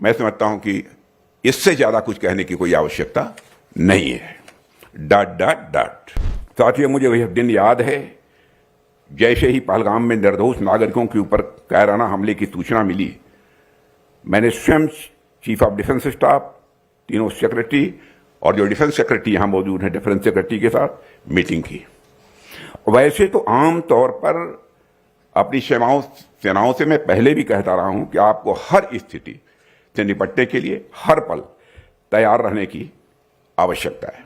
मैं समझता हूं कि इससे ज्यादा कुछ कहने की कोई आवश्यकता नहीं है। ... साथियों, मुझे वह दिन याद है जैसे ही पहलगाम में निर्दोष नागरिकों के ऊपर कायराना हमले की सूचना मिली, मैंने स्वयं चीफ ऑफ डिफेंस स्टाफ, तीनों सेक्रेटरी और जो डिफेंस सेक्रेटरी यहां मौजूद हैं डिफेंस सेक्रेटरी के साथ मीटिंग की। वैसे तो आम तौर पर अपनी सेनाओं से मैं पहले भी कहता रहा हूं कि आपको हर स्थिति से निपटने के लिए हर पल तैयार रहने की आवश्यकता है।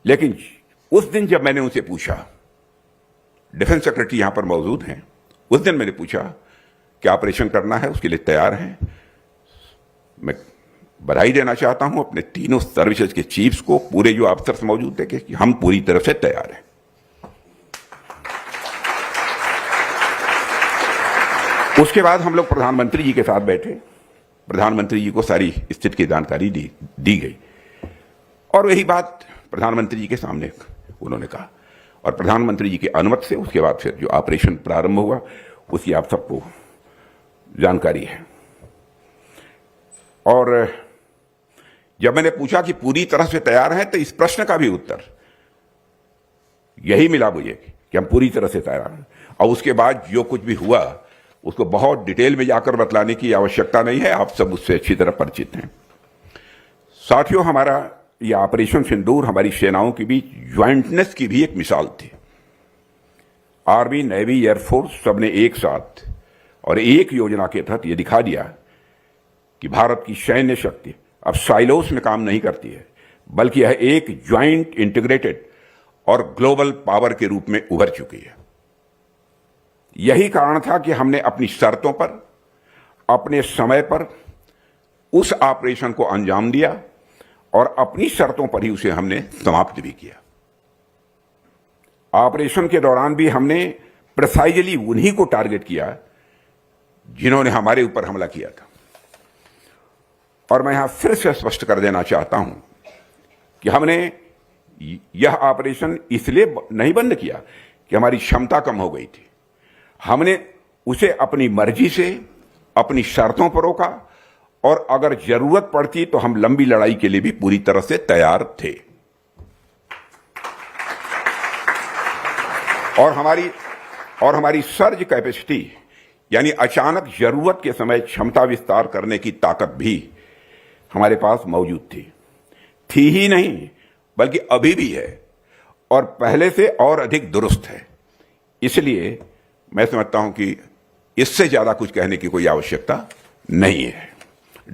लेकिन उस दिन जब मैंने उनसे पूछा, डिफेंस सेक्रेटरी यहां पर मौजूद हैं, उस दिन मैंने पूछा कि ऑपरेशन करना है, उसके लिए तैयार हैं। मैं बधाई देना चाहता हूं अपने तीनों सर्विसेज के चीफ्स को, पूरे जो अफसर्स मौजूद थे, कि हम पूरी तरह से तैयार हैं। उसके बाद हम लोग प्रधानमंत्री जी के साथ बैठे। प्रधानमंत्री जी को सारी स्थिति की जानकारी दी गई और वही बात प्रधानमंत्री जी के सामने उन्होंने कहा और प्रधानमंत्री जी की अनुमति से उसके बाद फिर जो ऑपरेशन प्रारंभ हुआ उसकी आप सबको जानकारी है। और जब मैंने पूछा कि पूरी तरह से तैयार हैं, तो इस प्रश्न का भी उत्तर यही मिला मुझे कि हम पूरी तरह से तैयार हैं। और उसके बाद जो कुछ भी हुआ उसको बहुत डिटेल में जाकर बतलाने की आवश्यकता नहीं है, आप सब उससे अच्छी तरह परिचित हैं। साथियों, हमारा यह ऑपरेशन सिंदूर हमारी सेनाओं के बीच ज्वाइंटनेस की भी एक मिसाल थी। आर्मी, नेवी, एयरफोर्स सबने एक साथ और एक योजना के तहत यह दिखा दिया कि भारत की सैन्य शक्ति अब साइलोस में काम नहीं करती है, बल्कि यह एक ज्वाइंट, इंटीग्रेटेड और ग्लोबल पावर के रूप में उभर चुकी है। यही कारण था कि हमने अपनी शर्तों पर, अपने समय पर उस ऑपरेशन को अंजाम दिया और अपनी शर्तों पर ही उसे हमने समाप्त भी किया। ऑपरेशन के दौरान भी हमने प्रिसाइजली उन्हीं को टारगेट किया जिन्होंने हमारे ऊपर हमला किया था। और मैं यहां फिर से स्पष्ट कर देना चाहता हूं कि हमने यह ऑपरेशन इसलिए नहीं बंद किया कि हमारी क्षमता कम हो गई थी। हमने उसे अपनी मर्जी से, अपनी शर्तों पर रोका और अगर जरूरत पड़ती तो हम लंबी लड़ाई के लिए भी पूरी तरह से तैयार थे। और हमारी सर्ज कैपेसिटी, यानी अचानक जरूरत के समय क्षमता विस्तार करने की ताकत भी हमारे पास मौजूद थी ही नहीं, बल्कि अभी भी है और पहले से और अधिक दुरुस्त है। इसलिए मैं समझता हूं कि इससे ज्यादा कुछ कहने की कोई आवश्यकता नहीं है।